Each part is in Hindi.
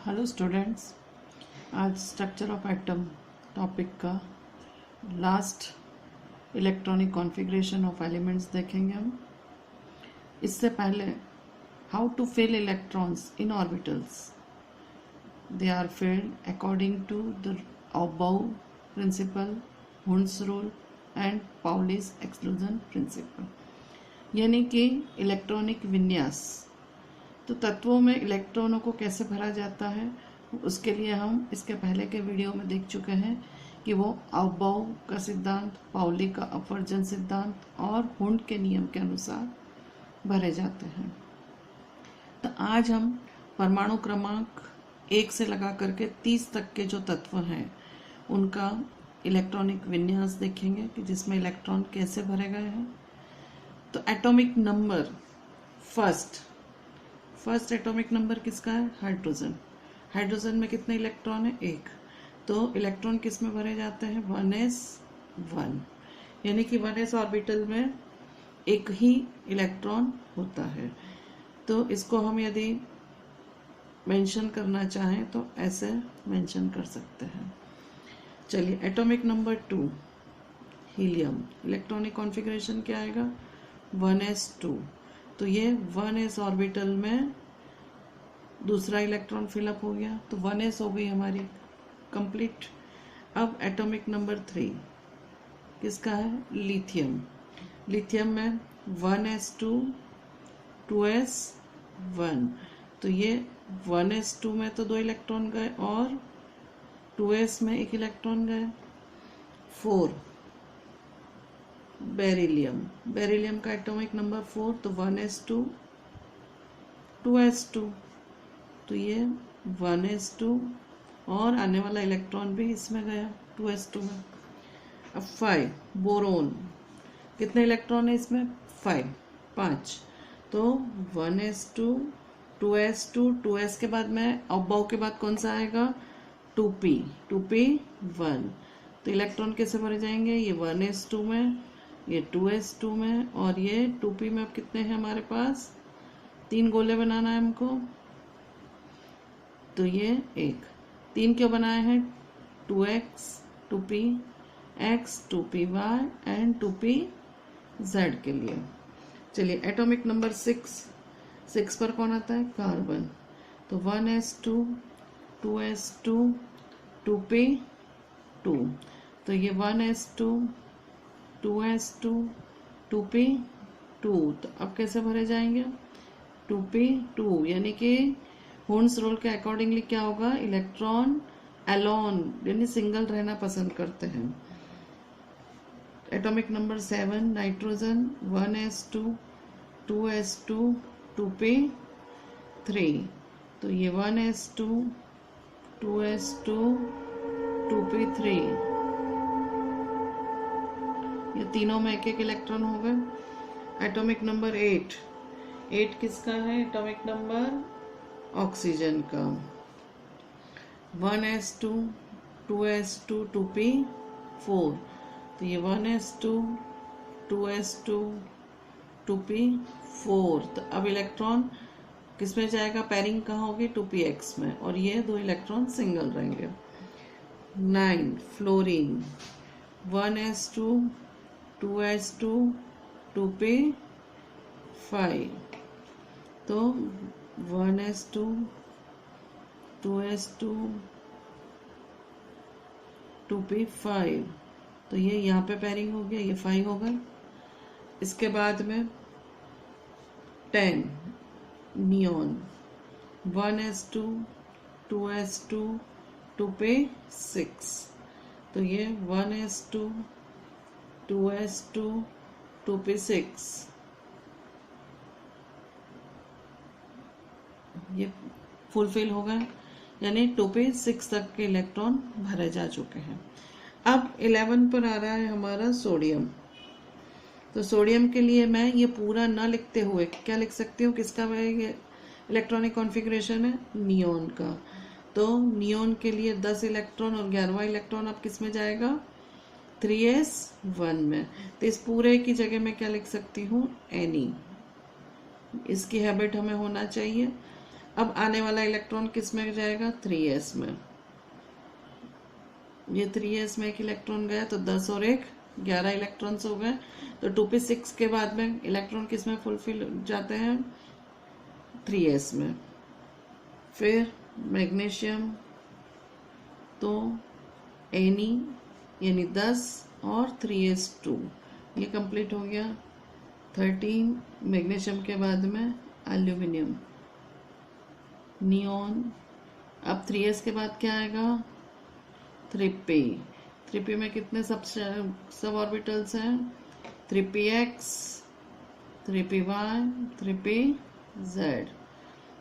हेलो स्टूडेंट्स, आज स्ट्रक्चर ऑफ एटम टॉपिक का last electronic configuration of elements देखेंगे हम। इससे पहले how to fill electrons in orbitals. They are filled according to the aufbau principle, Hund's rule and Pauli's exclusion principle, यानी कि इलेक्ट्रॉनिक विन्यास। तो तत्वों में इलेक्ट्रॉनों को कैसे भरा जाता है, उसके लिए हम इसके पहले के वीडियो में देख चुके हैं कि वो अबाउ का सिद्धांत, पाउली का अपवर्जन सिद्धांत और हुंड के नियम के अनुसार भरे जाते हैं। तो आज हम परमाणु क्रमांक 1 से लगा करके 30 तक के जो तत्व हैं उनका इलेक्ट्रॉनिक विन्यास देखेंगे कि जिसमें इलेक्ट्रॉन कैसे भरे गए हैं। तो atomic number first atomic number किसका है? हाइड्रोजन। हाइड्रोजन में कितने इलेक्ट्रॉन है? 1। तो इलेक्ट्रॉन किस में भरे जाते हैं? 1s1, यानी कि 1s ऑर्बिटल में एक ही इलेक्ट्रॉन होता है। तो इसको हम यदि मेंशन करना चाहें तो ऐसे मेंशन कर सकते हैं। चलिए, atomic number 2 helium. Electronic configuration क्या आएगा? 1s2। तो ये 1s ऑर्बिटल में दूसरा इलेक्ट्रॉन फिलअप हो गया, तो 1s हो गई हमारी कंप्लीट। अब एटॉमिक नंबर 3 किसका है? लिथियम। लिथियम में 1s2 2s1, तो ये 1s2 में तो 2 इलेक्ट्रॉन गए और 2s में 1 इलेक्ट्रॉन गए। 4 बेरिलियम। बेरिलियम का एटॉमिक नंबर 4, तो 1s2 2s2, तो ये 1s2 और आने वाला इलेक्ट्रॉन भी इसमें गया 2s2 में। अब 5 बोरोन। कितने इलेक्ट्रॉन है इसमें? 5। तो 1s2 2s2, 2s के बाद में अबाउ के बाद कौन सा आएगा? 2p1। तो इलेक्ट्रॉन कैसे भरे जाएंगे? ये 1s2 में, ये 2s2 में और ये 2p में। अब कितने हैं हमारे पास? 3 गोले बनाना है हमको, तो ये 1। 3 क्यों बनाए हैं? 2x 2p x 2py and 2pz के लिए। चलिए, एटॉमिक नंबर 6 पर कौन आता है? कार्बन। तो 1s2 2s2 2p2, तो ये 1s2 2s2 2p2। तो अब कैसे भरे जाएंगे? 2p2, यानी कि हुंड्स रूल के अकॉर्डिंगली क्या होगा? इलेक्ट्रॉन एलोन यानी सिंगल रहना पसंद करते हैं। Atomic number 7 nitrogen. 1s2 2s2 2p3, तो ये 1s2 2s2 2p3, ये तीनों में 1 इलेक्ट्रॉन हो गए। एटॉमिक नंबर 8 किसका है? एटॉमिक नंबर ऑक्सीजन का। 1s2 2s2 2p4, तो ये 1s2 2s2 2p4। तो अब इलेक्ट्रॉन किस में जाएगा? पैरिंग कहाँ होगी? 2px में, और ये 2 इलेक्ट्रॉन सिंगल रहेंगे। 9 फ्लोरीन। 1s2 2s2 2p5, तो 1s2 2s2 2p5, तो ये यहाँ पे पैरिंग हो गया, ये 5 हो गए। इसके बाद में 10 नियॉन। 1s2 2s2 2p6, तो ये 1s2 2s2 2p6, ये फुलफिल हो गए, यानी 2p6 तक के इलेक्ट्रॉन भरे जा चुके हैं। अब 11 पर आ रहा है हमारा सोडियम। तो सोडियम के लिए मैं ये पूरा ना लिखते हुए क्या लिख सकती हूँ? किसका ये इलेक्ट्रॉनिक कॉन्फ़िगरेशन है? नियॉन का। तो नियॉन के लिए 10 इलेक्ट्रॉन और 11वां इलेक्ट्रॉन अब किस में जाएगा? 3s1 में। तो इस पूरे की जगह मैं क्या लिख सकती हूँ? Ne। इसकी हैबिट हमें होना चाहिए। अब आने वाला इलेक्ट्रॉन किस में जाएगा, 3s में। ये 3s में एक इलेक्ट्रॉन गया तो 10 और 1 11 इलेक्ट्रॉन्स हो गए। तो 2p6 के बाद में इलेक्ट्रॉन किस में फुलफिल जाते हैं, 3s में। फिर मैग्नीशियम तो Ni यानी 10 और 3s2, ये कंप्लीट हो गया। 13 मैग्नीशियम के बाद में एल्यूमिनियम, नियॉन। अब 3s के बाद क्या आएगा, 3p। 3p में कितने सब ऑर्बिटल्स हैं, 3px, 3py, 3pz।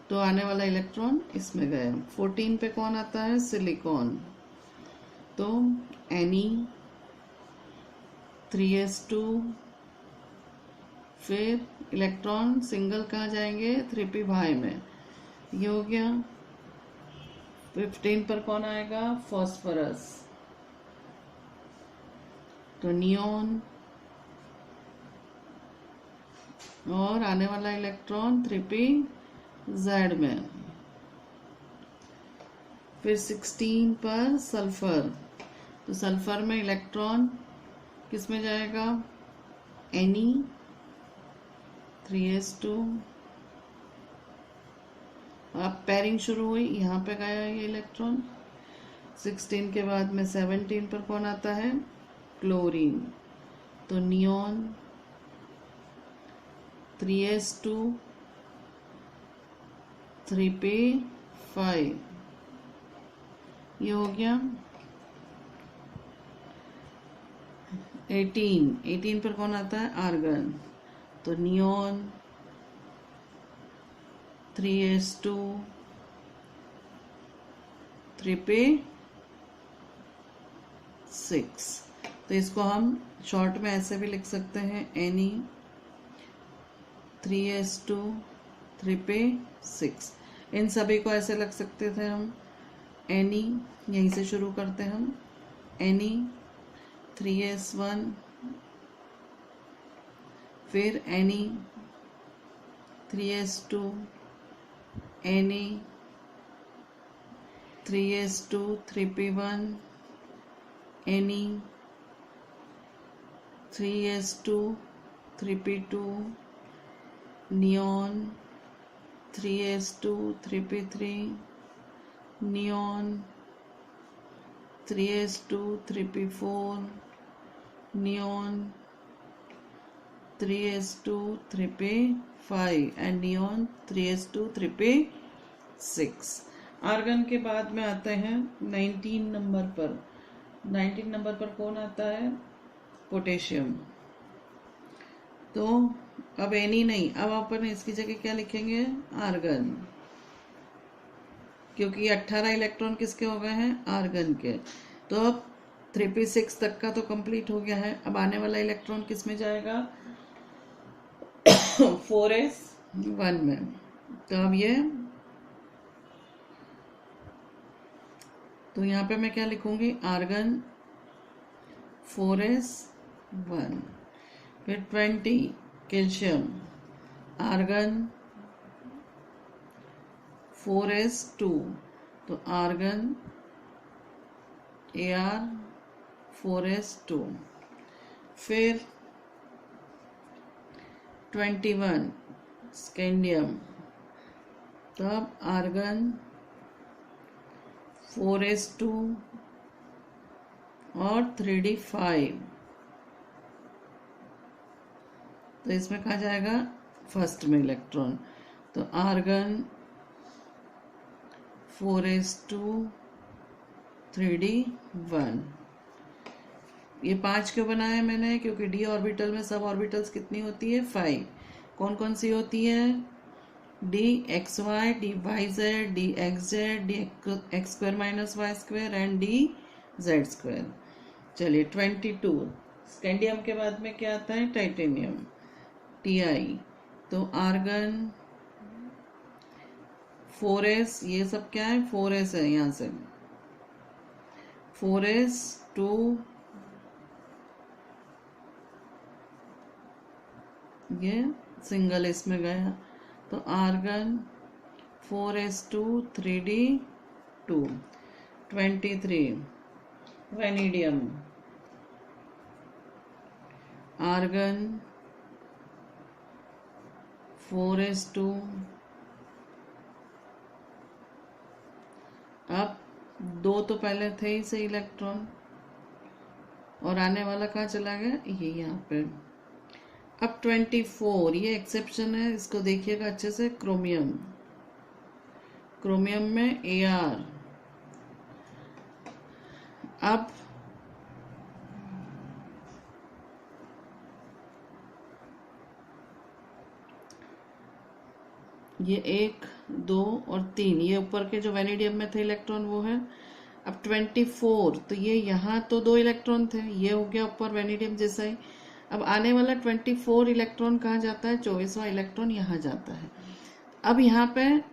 तो आने वाला इलेक्ट्रॉन इसमें गया। 14 पे कौन आता है, सिलिकॉन। तो Ni, 3s2, फिर इलेक्ट्रॉन सिंगल कहाँ जाएंगे, 3py में, ये हो गया। 15 पर कौन आएगा, फॉस्फोरस। तो नियॉन, और आने वाला इलेक्ट्रॉन 3pz में। फिर 16 पर सल्फर। तो सल्फर में इलेक्ट्रॉन किस में जाएगा, Ni, 3s2। अब पेयरिंग शुरू हुई, यहाँ पे गया ये इलेक्ट्रॉन। 16 के बाद में 17 पर कौन आता है, क्लोरीन। तो नियॉन, 3s2, 3p5, ये हो गया। 18 पर कौन आता है, आर्गन। तो नियॉन, 3s2, 3p6। तो इसको हम शॉर्ट में ऐसे भी लिख सकते हैं, Ni, 3s2, 3p6। इन सभी को ऐसे लग सकते थे हम, Ni, यहीं से शुरू करते हैं हम, Ni, 3s1, फिर Ni, 3s2, Ni, 3s2, 3p1, Ni, 3s2, 3p2, neon, 3s2, 3p3, neon, 3s2, 3p4, neon, 3s2, 3p5 and neon 3s2, 3p6। Argon के बाद में आते हैं 19 नंबर पर। 19 नंबर पर कौन आता है, पोटेशियम। तो अब Ni नहीं, अब अपन इसकी जगह क्या लिखेंगे, आर्गन, क्योंकि 18 इलेक्ट्रॉन किसके हो गए हैं, आर्गन के। तो अब 3p6 तक का तो कंप्लीट हो गया है। अब आने वाला इलेक्ट्रॉन किस में जाएगा, 4s1 में। तो अब ये, तो यहाँ पे मैं क्या लिखूंगी, आर्गन 4s1। फिर 20 कैल्शियम, आर्गन 4s2। तो आर्गन Ar 4s2। फिर 21 स्कैंडियम, तब आर्गन 4s2 और 3d5। तो इसमें कहा जाएगा फर्स्ट में इलेक्ट्रॉन। तो आर्गन 4s2, 3d1। ये 5 क्यों बनाया मैंने, क्योंकि d ऑर्बिटल में सब ऑर्बिटल्स कितनी होती है, 5। कौन कौन सी होती है, dxy, dyz, dxz, dx² - y² and dz²। चलिए 22 स्कैंडियम के बाद में क्या आता है, टाइटेनियम, Ti। तो आर्गन 4s, ये सब क्या है, 4s है, यहाँ से 4s2, ये सिंगल इसमें गया। तो argon 4s2 3d2 23 vanadium argon 4s2 अब दो तो पहले थे ही से इलेक्ट्रॉन और आने वाला कहाँ चला गया, ये यहाँ पे। अब 24, ये एक्सेप्शन है, इसको देखिएगा अच्छे से। क्रोमियम, क्रोमियम में Ar। अब ये 1 2 और 3, ये ऊपर के जो वेनेडियम में थे इलेक्ट्रॉन वो है। अब 24, तो ये यहाँ तो 2 इलेक्ट्रॉन थे, ये हो गया ऊपर वेनेडियम जैसा ही। अब आने वाला 24 इलेक्ट्रॉन कहाँ जाता है, 24वां इलेक्ट्रॉन यहाँ जाता है। अब यहाँ पे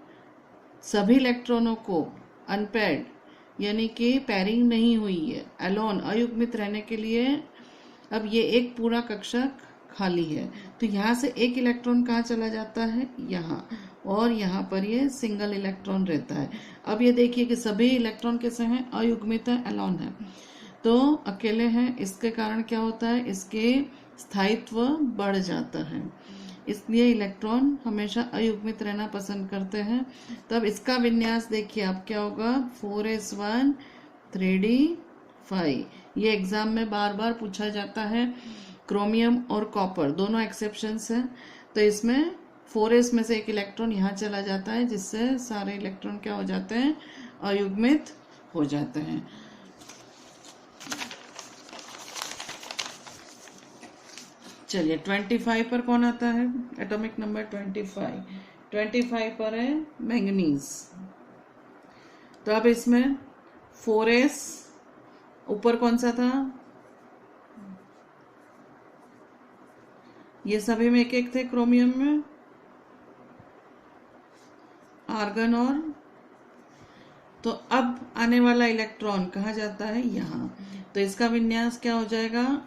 सभी इलेक्ट्रॉनों को अनपेयर्ड यानी कि पैरिंग नहीं हुई है, एलोन अयुग्मित रहने के लिए अब ये एक पूरा कक्षक खाली है। तो यहाँ से एक इलेक्ट्रॉन कहाँ चला जाता है, यहाँ, और यहाँ पर ये सिंगल इलेक्ट्रॉन रहता है। अब ये देखिए कि सभी इलेक्ट्रॉन कैसे हैं, अयुग्मित है, एलोन है, तो अकेले हैं। इसके कारण क्या होता है, इसके स्थायित्व बढ़ जाता है, इसलिए इलेक्ट्रॉन हमेशा अयुग्मित रहना पसंद करते हैं। तब इसका विन्यास देखिए अब क्या होगा, 4s1 3d5। ये एग्जाम में बार बार पूछा जाता है। क्रोमियम और कॉपर दोनों एक्सेप्शंस हैं, तो इसमें 4s में से एक इलेक्ट्रॉन यहाँ चला जाता है, जिससे सारे इलेक्ट्रॉन क्या हो जाते हैं, अयुग्मित हो जाते हैं। चलिए 25 पर कौन आता है, एटॉमिक नंबर 25 पर है मैंगनीज। तो अब इसमें 4s ऊपर कौन सा था, ये सभी में एक एक थे, क्रोमियम में आर्गन और, तो अब आने वाला इलेक्ट्रॉन कहाँ जाता है, यहाँ। तो इसका विन्यास क्या हो जाएगा,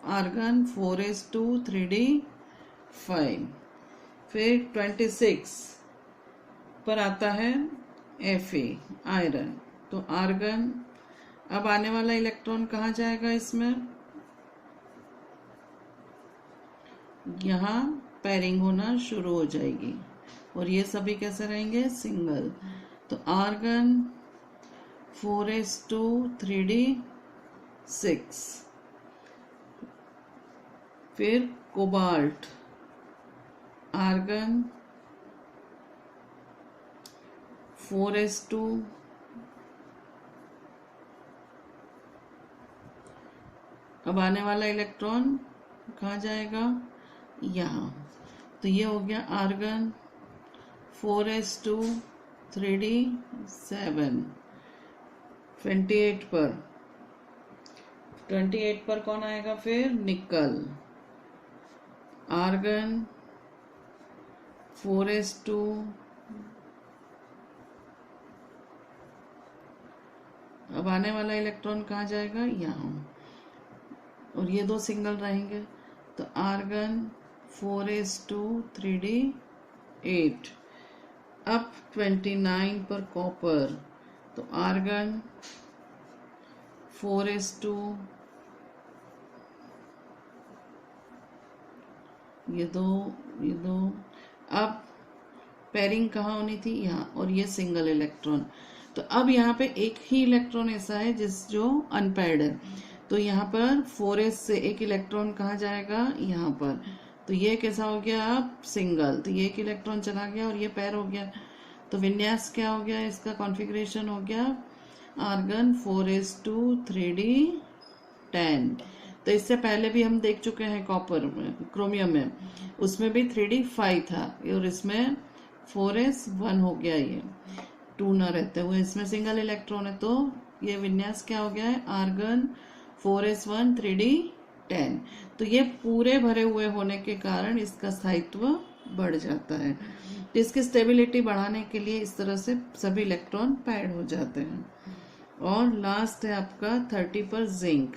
आर्गन 4s2 3d5। फिर 26 पर आता है Fe आयरन, तो आर्गन। अब आने वाला इलेक्ट्रॉन कहाँ जाएगा, इसमें यहाँ पैरिंग होना शुरू हो जाएगी, और ये सभी कैसे रहेंगे, सिंगल। तो आर्गन 4s2 3d6। फिर कोबाल्ट, आर्गन 4s2 अब आने वाला इलेक्ट्रॉन कहाँ जाएगा, यहाँ। तो ये हो गया आर्गन 4s2 3d7। 28 पर कौन आएगा, फिर निकल, आर्गन 4s2 अब आने वाला इलेक्ट्रॉन कहाँ जाएगा, यहाँ, और ये दो सिंगल रहेंगे। तो आर्गन 4s2 3d8। अब 29 पर कॉपर, तो आर्गन 4s2 ये दो। अब पेयरिंग कहाँ होनी थी, यहाँ, और ये सिंगल इलेक्ट्रॉन। तो अब यहाँ पे एक ही इलेक्ट्रॉन ऐसा है जो अनपेयर्ड है, तो यहाँ पर 4s से एक इलेक्ट्रॉन कहाँ जाएगा, यहाँ पर। तो ये कैसा हो गया, अब सिंगल, तो ये एक इलेक्ट्रॉन चला गया और ये पैर हो गया। तो विन्यास क्या हो गया, इसका कॉन्फ़िगरेशन हो गया आर्गन 4s2 3d10। तो इससे पहले भी हम देख चुके हैं कॉपर में, क्रोमियम में, उसमें भी 3d5 था, और इसमें 4s1 हो गया, ये 2 ना रहते हुए इसमें सिंगल इलेक्ट्रॉन है। तो ये विन्यास क्या हो गया है, आर्गन 4s1 3d10। तो ये पूरे भरे हुए होने के कारण इसका स्थायित्व बढ़ जाता है। तो इसकी स्टेबिलिटी बढ़ाने के लिए इस तरह से सभी इलेक्ट्रॉन पैड हो जाते हैं। और लास्ट है आपका 30 पर जिंक,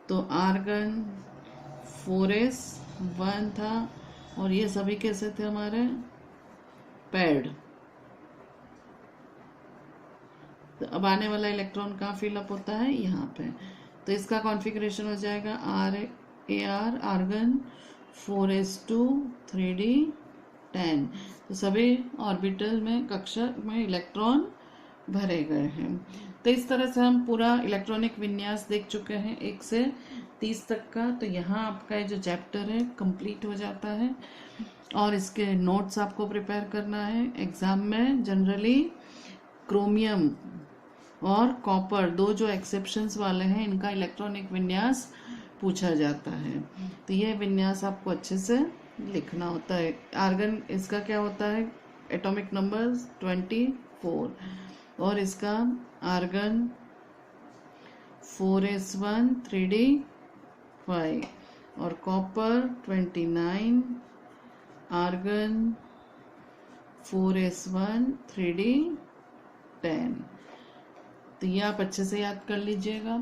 तो आर्गन 4s1 था, और ये सभी कैसे थे हमारे, पैड। तो अब आने वाला इलेक्ट्रॉन कहाँ फिलअप होता है, यहाँ पे। तो इसका कॉन्फ़िगरेशन हो जाएगा RAR आर्गन 4s2 3d10। तो सभी ऑर्बिटल में कक्षा में इलेक्ट्रॉन भरे गए हैं। तो इस तरह से हम पूरा इलेक्ट्रॉनिक विन्यास देख चुके हैं 1 से 30 तक का। तो यहाँ आपका ये जो चैप्टर है कंप्लीट हो जाता है और इसके नोट्स आपको प्रिपेयर करना है। एग्ज़ाम में जनरली क्रोमियम और कॉपर, दो जो एक्सेप्शंस वाले हैं, इनका इलेक्ट्रॉनिक विन्यास पूछा जाता है। तो ये विन्यास आपको अच्छे से लिखना होता है। आर्गन इसका क्या होता है, एटॉमिक नंबर 24 और इसका आर्गन 4s1 3d5 और कॉपर 29, आर्गन 4s1 3d10। तो ये आप अच्छे से याद कर लीजिएगा।